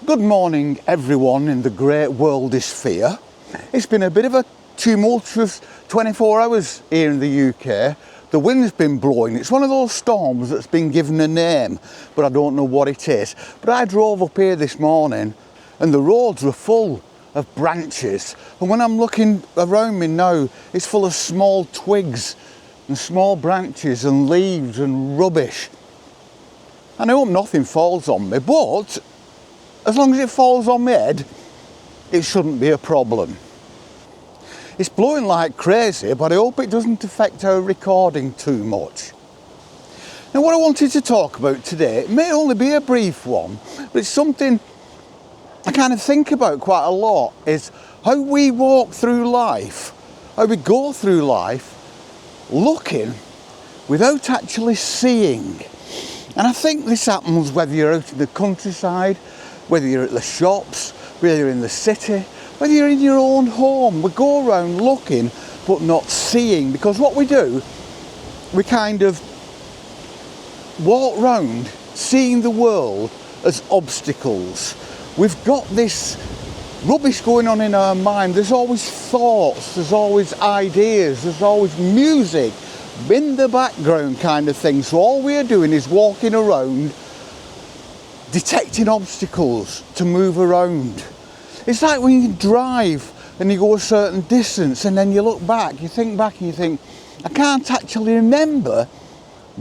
Good morning everyone in the great worldish sphere. It's been a bit of a tumultuous 24 hours here in the UK. The wind's been blowing. It's one of those storms that's been given a name, but I don't know what it is. But I drove up here this morning and the roads were full of branches. And when I'm looking around me now, it's full of small twigs and small branches and leaves and rubbish. And I hope nothing falls on me, but as long as it falls on my head, it shouldn't be a problem. It's blowing like crazy, but I hope it doesn't affect our recording too much. Now, what I wanted to talk about today, it may only be a brief one, but it's something I kind of think about quite a lot, is how we walk through life, how we go through life, looking without actually seeing. And I think this happens whether you're out in the countryside, whether you're at the shops, whether you're in the city, whether you're in your own home. We go around looking but not seeing, because what we do, we kind of walk round seeing the world as obstacles. We've got this rubbish going on in our mind. There's always thoughts, there's always ideas, there's always music in the background kind of thing. So all we're doing is walking around detecting obstacles to move around. It's like when you drive and you go a certain distance and then you look back, you think back and you think, I can't actually remember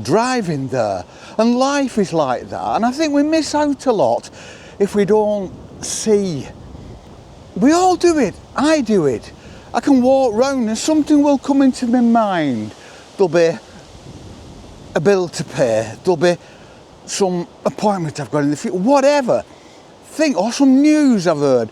driving there. And life is like that. And I think we miss out a lot if we don't see. We all do it. I do it. I can walk round and something will come into my mind. There'll be a bill to pay. There'll be some appointment I've got in the future, whatever thing, or some news I've heard,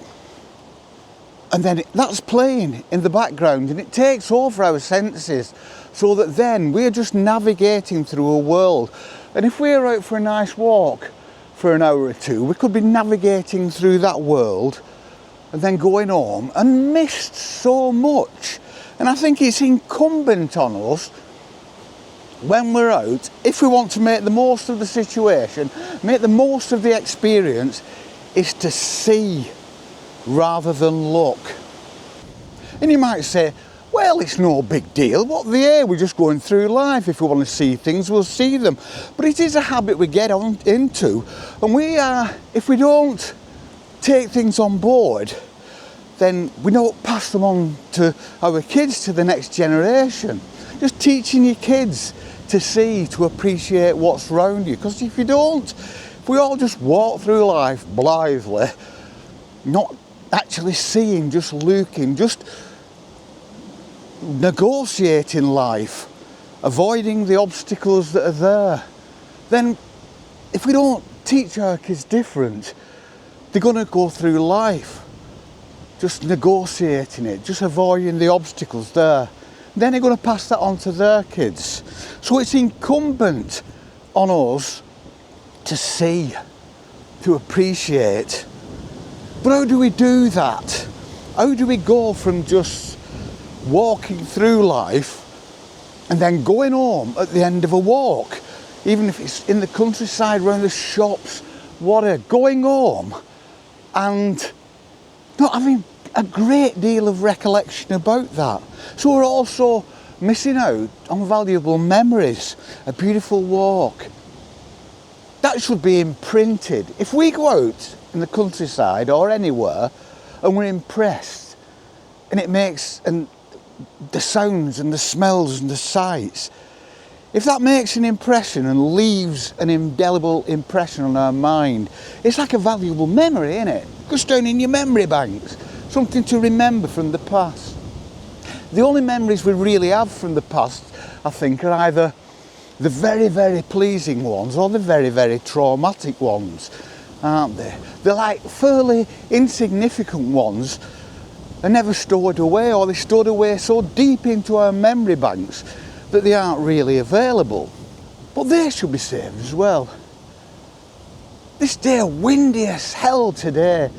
and then that's playing in the background and it takes over our senses, so that then we're just navigating through a world. And if we're out for a nice walk for an hour or two, we could be navigating through that world and then going home and missed so much. And I think it's incumbent on us, when we're out, if we want to make the most of the situation, make the most of the experience, is to see rather than look. And you might say, well, it's no big deal. What the hell? We're just going through life. If we want to see things, we'll see them. But it is a habit we get into. And if we don't take things on board, then we don't pass them on to our kids, to the next generation. Just teaching your kids to see, to appreciate what's around you. Because if you don't, if we all just walk through life blithely, not actually seeing, just looking, just negotiating life, avoiding the obstacles that are there, then if we don't teach our kids different, they're going to go through life just negotiating it, just avoiding the obstacles there. Then they're going to pass that on to their kids. So it's incumbent on us to see, to appreciate. But how do we do that? How do we go from just walking through life and then going home at the end of a walk, even if it's in the countryside, around the shops, whatever, going home and not having a great deal of recollection about that? So we're also missing out on valuable memories, a beautiful walk. That should be imprinted. If we go out in the countryside or anywhere and we're impressed, and it makes, and the sounds and the smells and the sights, if that makes an impression and leaves an indelible impression on our mind, it's like a valuable memory, isn't it? It goes down in your memory banks. Something to remember from the past. The only memories we really have from the past, I think, are either the very, very pleasing ones or the very, very traumatic ones, aren't they? They're like fairly insignificant ones are never stored away, or they're stored away so deep into our memory banks that they aren't really available. But they should be saved as well. This day, windy as hell today.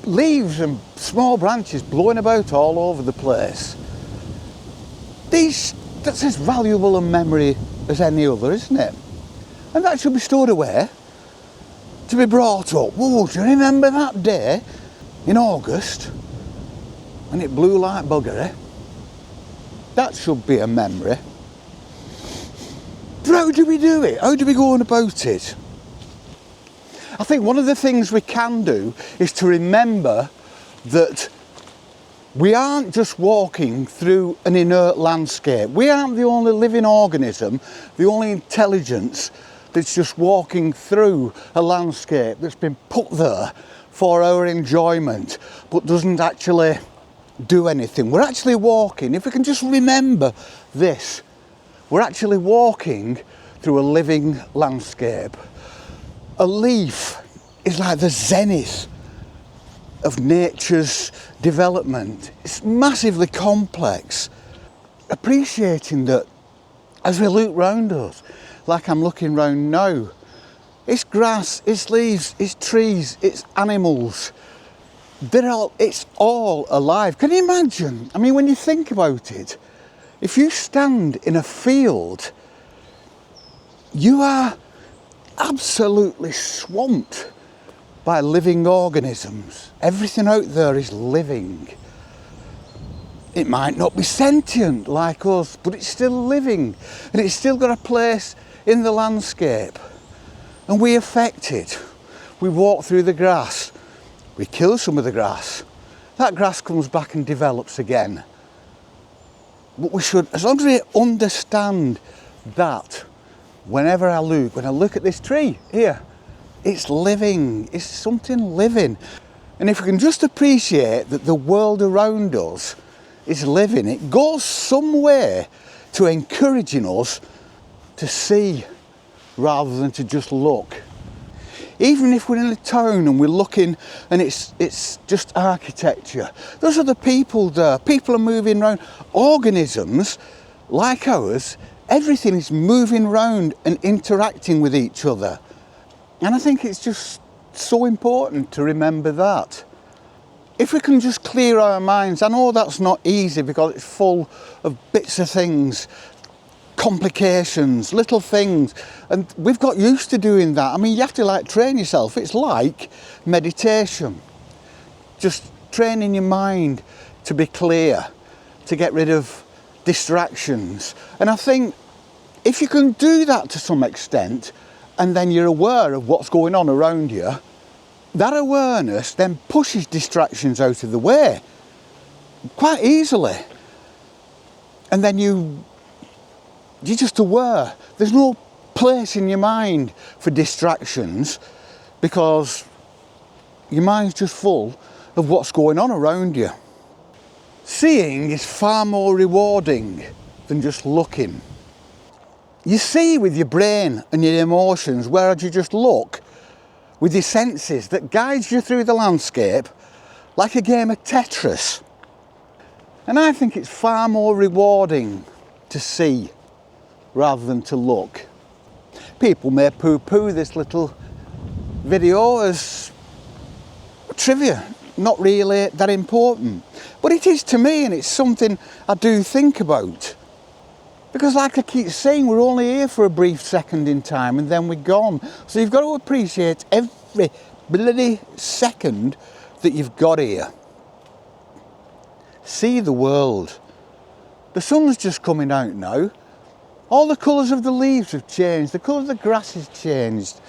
Leaves and small branches blowing about all over the place. That's as valuable a memory as any other, isn't it? And that should be stored away. to be brought up. Whoa, do you remember that day in August when it blew like buggery? That should be a memory. But how do we do it? How do we go on about it? I think one of the things we can do is to remember that we aren't just walking through an inert landscape. We aren't the only living organism, the only intelligence that's just walking through a landscape that's been put there for our enjoyment, but doesn't actually do anything. We're actually walking, if we can just remember this, we're actually walking through a living landscape. A leaf is like the zenith of nature's development. It's massively complex. Appreciating that as we look round us, like I'm looking round now, it's grass, it's leaves, it's trees, it's animals. It's all alive. Can you imagine? I mean, when you think about it, if you stand in a field, you are absolutely swamped by living organisms. Everything out there is living. It might not be sentient like us, but it's still living, and it's still got a place in the landscape. And we affect it. We walk through the grass, we kill some of the grass. That grass comes back and develops again. But we should, as long as we understand that, when I look at this tree here, it's living, it's something living. And if we can just appreciate that the world around us is living, it goes some way to encouraging us to see rather than to just look. Even if we're in a town and we're looking and it's just architecture, there's other people there, people are moving around. Organisms like ours, everything is moving around and interacting with each other. And I think it's just so important to remember that. If we can just clear our minds, I know that's not easy because it's full of bits of things, complications, little things, and we've got used to doing that. I mean, you have to train yourself. It's like meditation, just training your mind to be clear, to get rid of distractions. And I think if you can do that to some extent, and then you're aware of what's going on around you, that awareness then pushes distractions out of the way quite easily. And then you're just aware. There's no place in your mind for distractions because your mind's just full of what's going on around you. Seeing is far more rewarding than just looking. You see with your brain and your emotions, whereas you just look with your senses that guides you through the landscape like a game of Tetris. And I think it's far more rewarding to see rather than to look. People may poo-poo this little video as trivia, not really that important, but it is to me, and it's something I do think about. Because like I keep saying, we're only here for a brief second in time and then we're gone. So you've got to appreciate every bloody second that you've got here. See the world. The sun's just coming out now. All the colours of the leaves have changed. The colour of the grass has changed.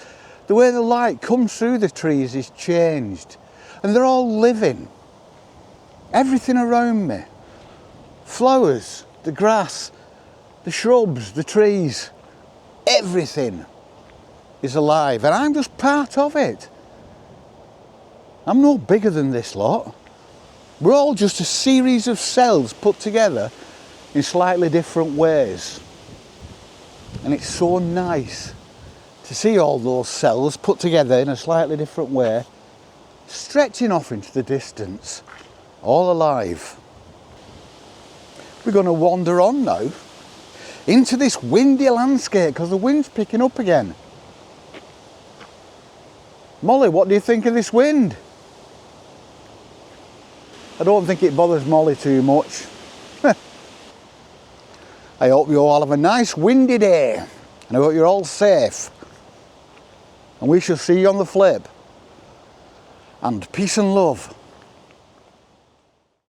The way the light comes through the trees is changed. And they're all living. Everything around me. Flowers, the grass, the shrubs, the trees, everything is alive, and I'm just part of it. I'm no bigger than this lot. We're all just a series of cells put together in slightly different ways. And it's so nice to see all those cells put together in a slightly different way, stretching off into the distance, all alive. We're going to wander on now into this windy landscape because the wind's picking up again. Molly, what do you think of this wind? I don't think it bothers Molly too much. I hope you all have a nice windy day and I hope you're all safe. and we shall see you on the flip. And peace and love.